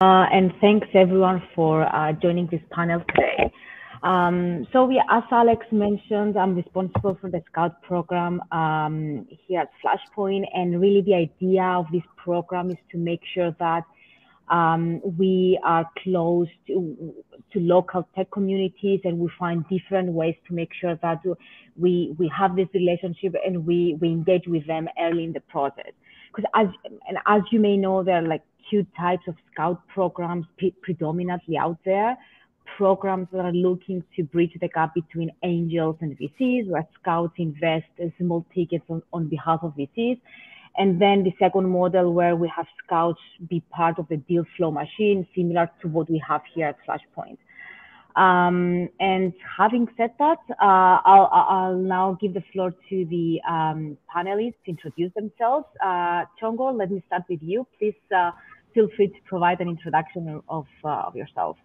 And thanks everyone for joining this panel today. As Alex mentioned, I'm responsible for the Scout program here at Flashpoint, and really the idea of this program is to make sure that we are close to local tech communities, and we find different ways to make sure that we have this relationship and we engage with them early in the process. Because as you may know, there are like two types of Scout programs predominantly out there. Programs that are looking to bridge the gap between angels and VCs, where Scouts invest small tickets on behalf of VCs. And then the second model where we have Scouts be part of the deal flow machine, similar to what we have here at Flashpoint. And having said that, I'll now give the floor to the panelists to introduce themselves. Csongor, let me start with you. Please feel free to provide an introduction of yourself.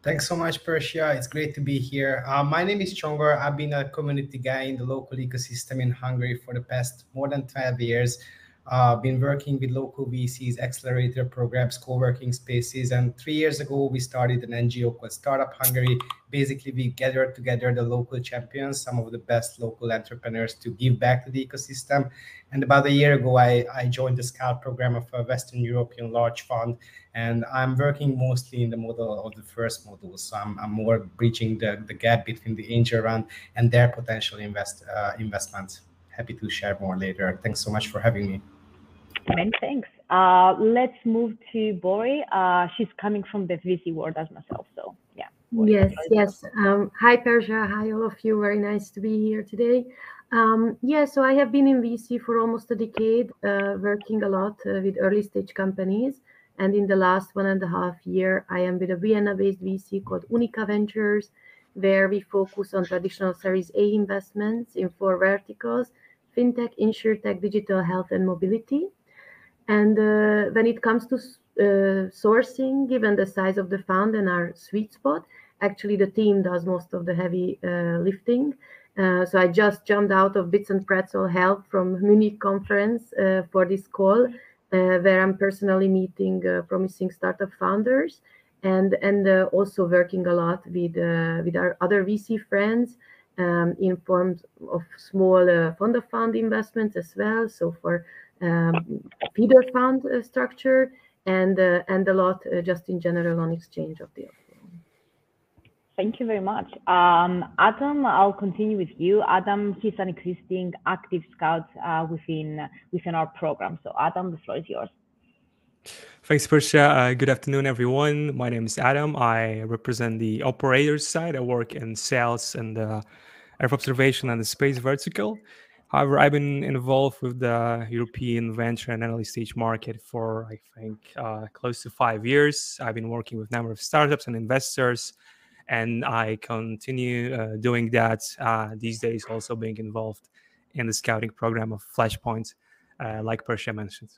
Thanks so much, Persia. It's great to be here. My name is Csongor. I've been a community guy in the local ecosystem in Hungary for the past more than 12 years. Been working with local VCs, accelerator programs, co-working spaces, and 3 years ago we started an NGO called Startup Hungary. Basically, we gathered together the local champions, some of the best local entrepreneurs, to give back to the ecosystem. And about a year ago, I joined the Scout program of a Western European large fund, and I'm working mostly in the model of the first model. So I'm more bridging the gap between the angel round and their potential investments. Happy to share more later. Thanks so much for having me. Many thanks. Let's move to Bori. She's coming from the VC world as myself, so yeah. Bori, yes. Hi, Persia. Hi, all of you. Very nice to be here today. So I have been in VC for almost a decade, working a lot with early stage companies. And in the last 1.5 years, I am with a Vienna-based VC called Uniqa Ventures, where we focus on traditional Series A investments in 4 verticals: fintech, insurtech, digital health, and mobility. And when it comes to sourcing, given the size of the fund and our sweet spot, actually the team does most of the heavy lifting. So I just jumped out of Bits and Pretzel help from Munich conference for this call, where I'm personally meeting promising startup founders and also working a lot with our other VC friends in forms of small fund-of-fund investments as well. So for feeder fund structure and a lot just in general on exchange of deals. Thank you very much. Adam, I'll continue with you. Adam, he's an existing active Scout within our program. So Adam, the floor is yours. Thanks, Persia. Good afternoon, everyone. My name is Adam. I represent the operators side. I work in sales and Earth observation and the space vertical. However, I've been involved with the European venture and early stage market for, I think, close to 5 years. I've been working with a number of startups and investors, and I continue doing that these days, also being involved in the scouting program of Flashpoint, like Persia mentioned.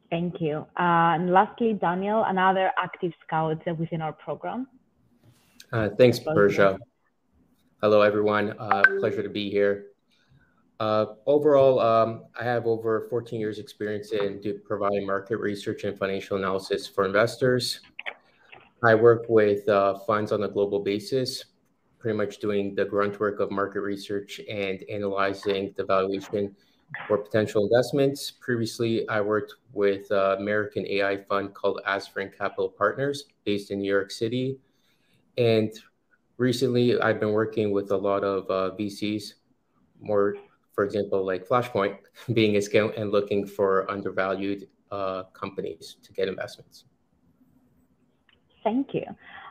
Thank you. And lastly, Daniel, another active Scout within our program. Thanks, Persia. Hello, everyone. Pleasure to be here. Overall, I have over 14 years experience in providing market research and financial analysis for investors. I work with funds on a global basis, pretty much doing the grunt work of market research and analyzing the valuation for potential investments. Previously, I worked with an American AI fund called Asfrin Capital Partners, based in New York City. And recently, I've been working with a lot of VCs, more, for example, like Flashpoint, being a scout and looking for undervalued companies to get investments. Thank you.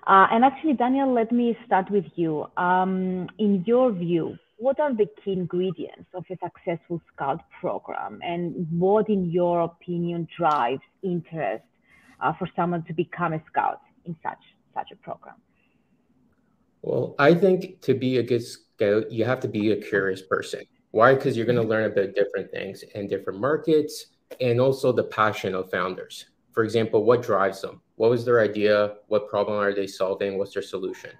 And actually, Daniel, let me start with you. In your view, what are the key ingredients of a successful Scout program, and what, in your opinion, drives interest for someone to become a Scout in such a program? Well, I think to be a good Scout, you have to be a curious person. Why? Because you're going to learn about different things in different markets, and also the passion of founders. For example, what drives them? What was their idea? What problem are they solving? What's their solution?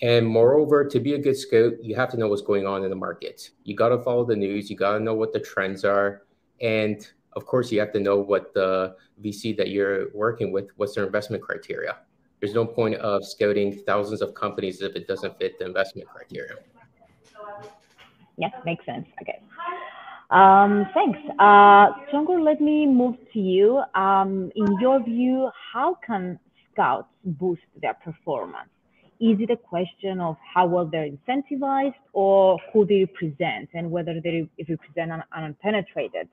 And moreover, to be a good Scout, you have to know what's going on in the market. You got to follow the news. You got to know what the trends are. And of course, you have to know what the VC that you're working with, what's their investment criteria. There's no point of scouting thousands of companies if it doesn't fit the investment criteria. Yeah, makes sense. Okay. Thanks. Csongor, let me move to you. In your view, how can scouts boost their performance? Is it a question of how well they're incentivized, or who they represent, and whether they represent an unpenetrated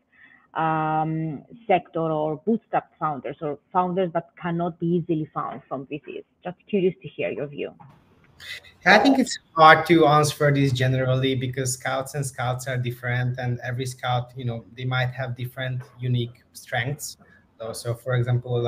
sector, or bootstrap founders, or founders that cannot be easily found from VCs? Just curious to hear your view. I think it's hard to answer this generally because scouts are different, and every scout, they might have different unique strengths. So for example,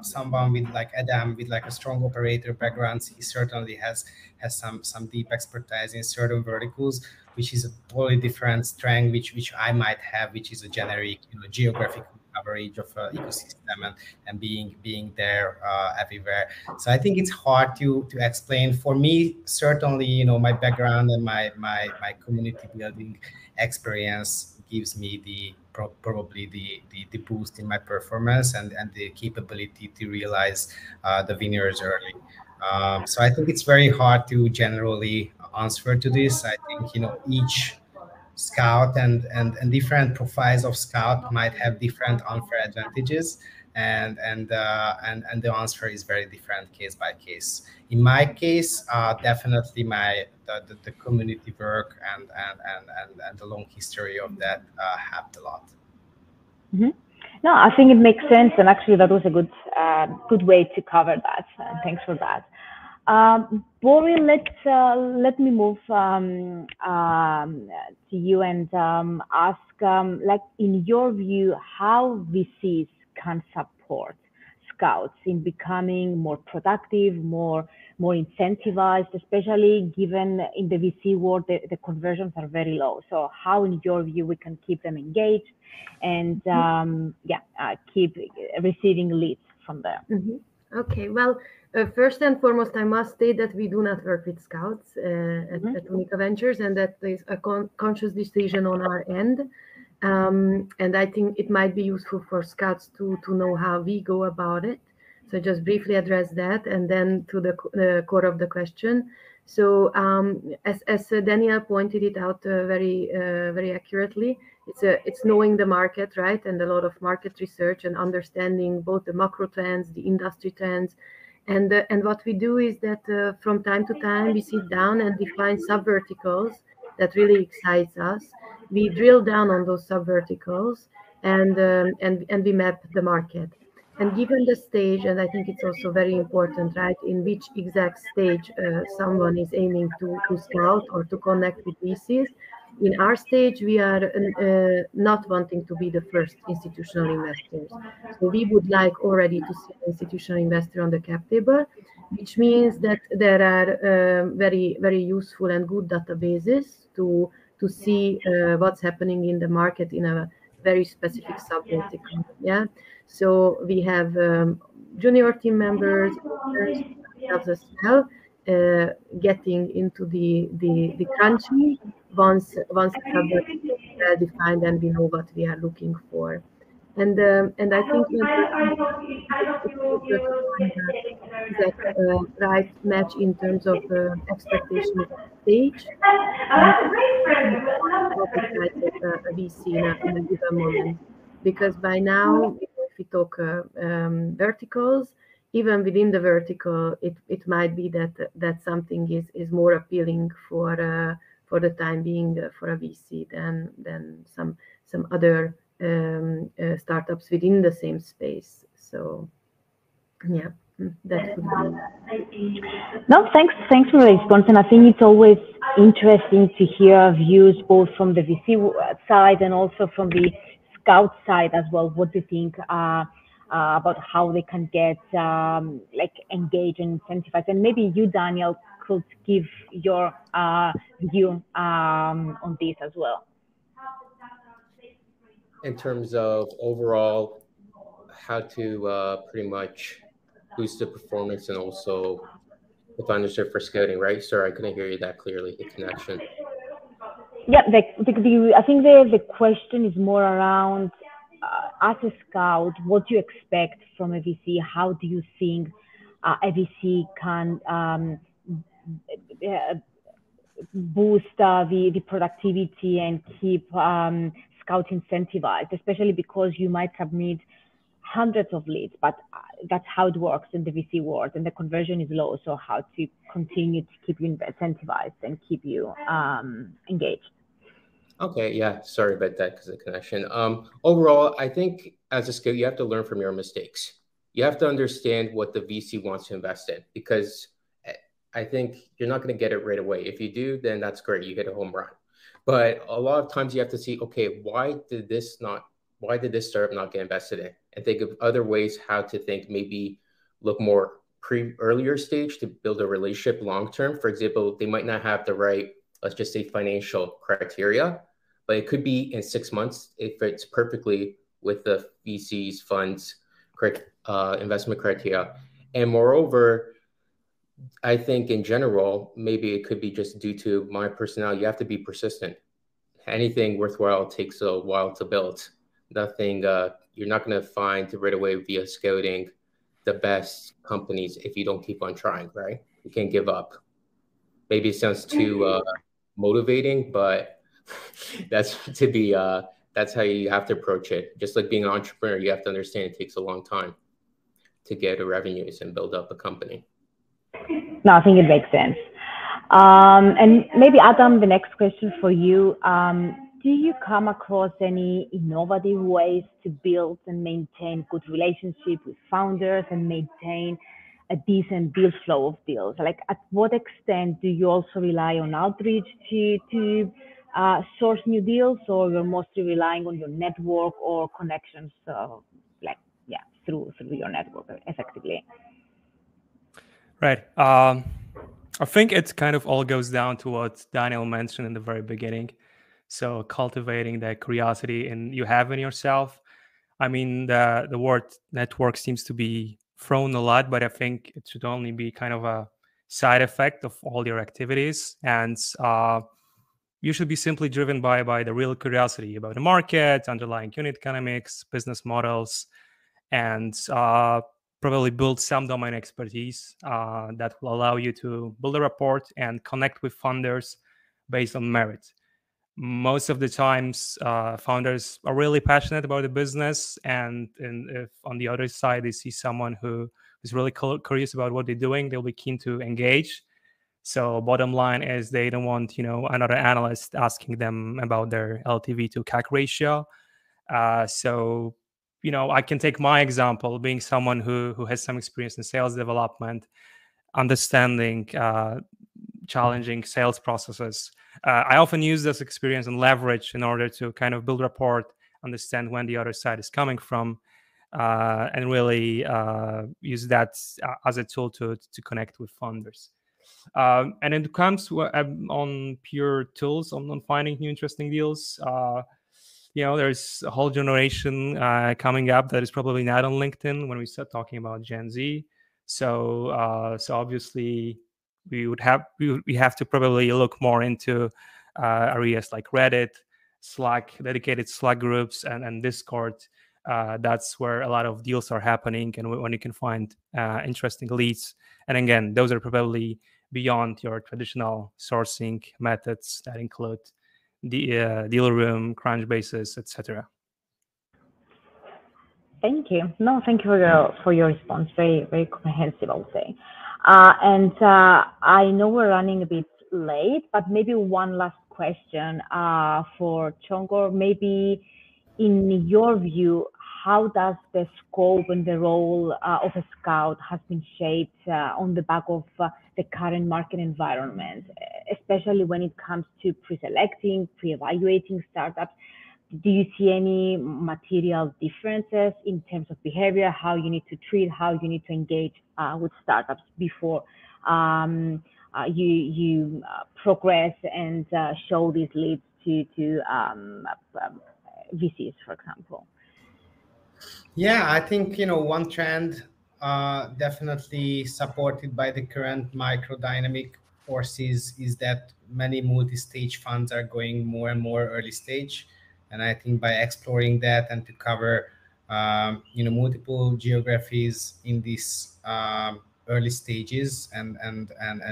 someone with like Adam with like a strong operator background, he certainly has some deep expertise in certain verticals, which is a totally different strength which I might have, which is a generic geographic coverage of ecosystem and being there everywhere. So I think it's hard to explain. For me, certainly, my background and my community building experience gives me probably the boost in my performance and the capability to realize the winners early. So I think it's very hard to generally answer to this. I think each scout and different profiles of scout might have different unfair advantages, and the answer is very different case by case. In my case, definitely the community work and the long history of that helped a lot. Mm-hmm. No, I think it makes sense, and actually that was a good way to cover that. Thanks for that. Bori, let me move to you and ask, in your view, how VCs can support scouts in becoming more productive, more incentivized, especially given in the VC world the conversions are very low. So how, in your view, we can keep them engaged and keep receiving leads from there? Mm-hmm. Okay, well, first and foremost, I must state that we do not work with scouts at Uniqa Ventures, and that is a conscious decision on our end. And I think it might be useful for scouts to know how we go about it. So just briefly address that, and then to the core of the question. So as Daniel pointed it out very accurately, it's knowing the market, right, and a lot of market research and understanding both the macro trends, the industry trends. And what we do is that from time to time we sit down and define sub-verticals that really excites us. We drill down on those sub-verticals and we map the market. And given the stage, and I think it's also very important, right, in which exact stage someone is aiming to scout or to connect with VCs. In our stage, we are not wanting to be the first institutional investors. So we would like already to see an institutional investor on the cap table, which means that there are very, very useful and good databases to see what's happening in the market in a very specific sub-vertical. Yeah. So we have junior team members as well, getting into the crunchy once the sub-vertical is well defined and we know what we are looking for. And I think that right match in terms of expectation of stage. A VC in a given moment, because by now, if we talk verticals, even within the vertical, it might be that something is more appealing for the time being for a VC than some other startups within the same space. So yeah, that would be. No, thanks for the response, and I think it's always interesting to hear views both from the VC side and also from the scout side as well. What do you think about how they can get engaged and incentivized? And maybe you, Daniel, could give your view on this as well. In terms of overall how to pretty much boost the performance and also, if I understood, for scouting, right? Sorry, I couldn't hear you that clearly, the connection. Yeah, I think the question is more around as a scout, what do you expect from a VC? How do you think a VC can boost the productivity and keep scouts incentivized, especially because you might submit hundreds of leads, but that's how it works in the VC world, and the conversion is low. So how to continue to keep you incentivized and keep you engaged? Okay, yeah, sorry about that because of the connection. Overall, I think as a skill, you have to learn from your mistakes. You have to understand what the VC wants to invest in, because I think you're not going to get it right away. If you do, then that's great. You get a home run. But a lot of times you have to see, okay, why did this startup not get invested in? And think of other ways how to think, maybe look more earlier stage to build a relationship long-term. For example, they might not have the right, let's just say, financial criteria, but it could be in 6 months if it's perfectly with the VC's funds investment criteria. And moreover, I think in general, maybe it could be just due to my personality. You have to be persistent. Anything worthwhile takes a while to build. Nothing, you're not going to find right away via scouting the best companies if you don't keep on trying, right? You can't give up. Maybe it sounds too motivating, but that's how you have to approach it. Just like being an entrepreneur, you have to understand it takes a long time to get revenues and build up a company. No, I think it makes sense. And maybe Adam, the next question for you. Do you come across any innovative ways to build and maintain good relationship with founders and maintain a decent deal flow of deals? Like, at what extent do you also rely on outreach to source new deals, or you're mostly relying on your network or connections, through your network effectively? Right. I think it kind of all goes down to what Daniel mentioned in the very beginning. So cultivating that curiosity you have in yourself. I mean, the word network seems to be thrown a lot, but I think it should only be kind of a side effect of all your activities. And you should be simply driven by the real curiosity about the market, underlying unit economics, business models, and probably build some domain expertise that will allow you to build a rapport and connect with funders based on merit. Most of the times, founders are really passionate about the business, and if on the other side they see someone who is really curious about what they're doing, they'll be keen to engage. So bottom line is they don't want another analyst asking them about their LTV to CAC ratio. So I can take my example, being someone who has some experience in sales development, understanding challenging sales processes. I often use this experience and leverage in order to kind of build rapport, understand when the other side is coming from, and really use that as a tool to connect with funders. And it comes on pure tools on finding new interesting deals. There's a whole generation coming up that is probably not on LinkedIn when we start talking about Gen Z. So obviously we have to probably look more into areas like Reddit, Slack, dedicated Slack groups, and Discord. That's where a lot of deals are happening, and when you can find interesting leads. And again, those are probably beyond your traditional sourcing methods that include the deal room, Crunchbases, etc. Thank you. No, thank you for your response. Very, very comprehensive, I would say. And I know we're running a bit late, but maybe one last question for Csongor. Maybe in your view, how does the scope and the role of a scout has been shaped on the back of the current market environment, especially when it comes to pre-selecting, pre-evaluating startups? Do you see any material differences in terms of behavior, how you need to treat, how you need to engage with startups before you progress and show these leads to VCs, for example? Yeah, I think, one trend definitely supported by the current micro dynamic forces is that many multi-stage funds are going more and more early stage. And I think by exploring that and to cover multiple geographies in these early stages and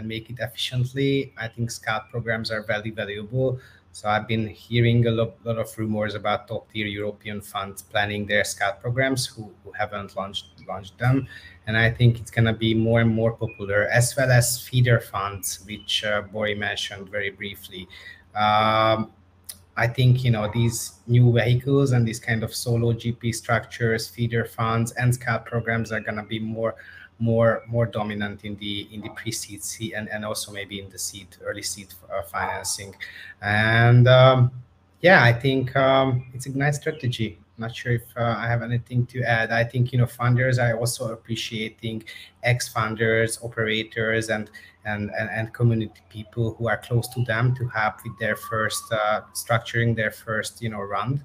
make it efficiently, I think scout programs are very valuable. So I've been hearing a lot of rumors about top-tier European funds planning their scout programs who haven't launched them. And I think it's going to be more and more popular, as well as feeder funds, which Bori mentioned very briefly. I think these new vehicles and these kind of solo GP structures, feeder funds, and scout programs are going to be more dominant in the pre-seed seed and also maybe in the early seed financing. And yeah, I think it's a nice strategy. Not sure if I have anything to add. I think funders are also appreciating ex-funders, operators, and community people who are close to them to help with their first structuring their first round.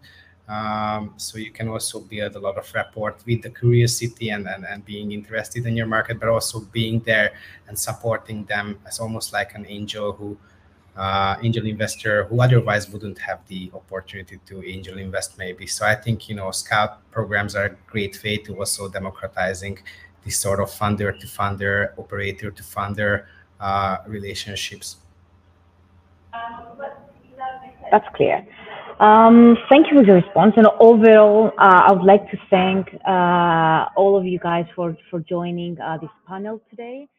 So you can also build a lot of rapport with the curiosity and being interested in your market, but also being there and supporting them as almost like an angel investor who otherwise wouldn't have the opportunity to angel invest maybe. So I think scout programs are a great way to also democratizing this sort of funder to funder, operator to funder relationships. That's clear. Thank you for your response. And overall, I would like to thank all of you guys for joining this panel today.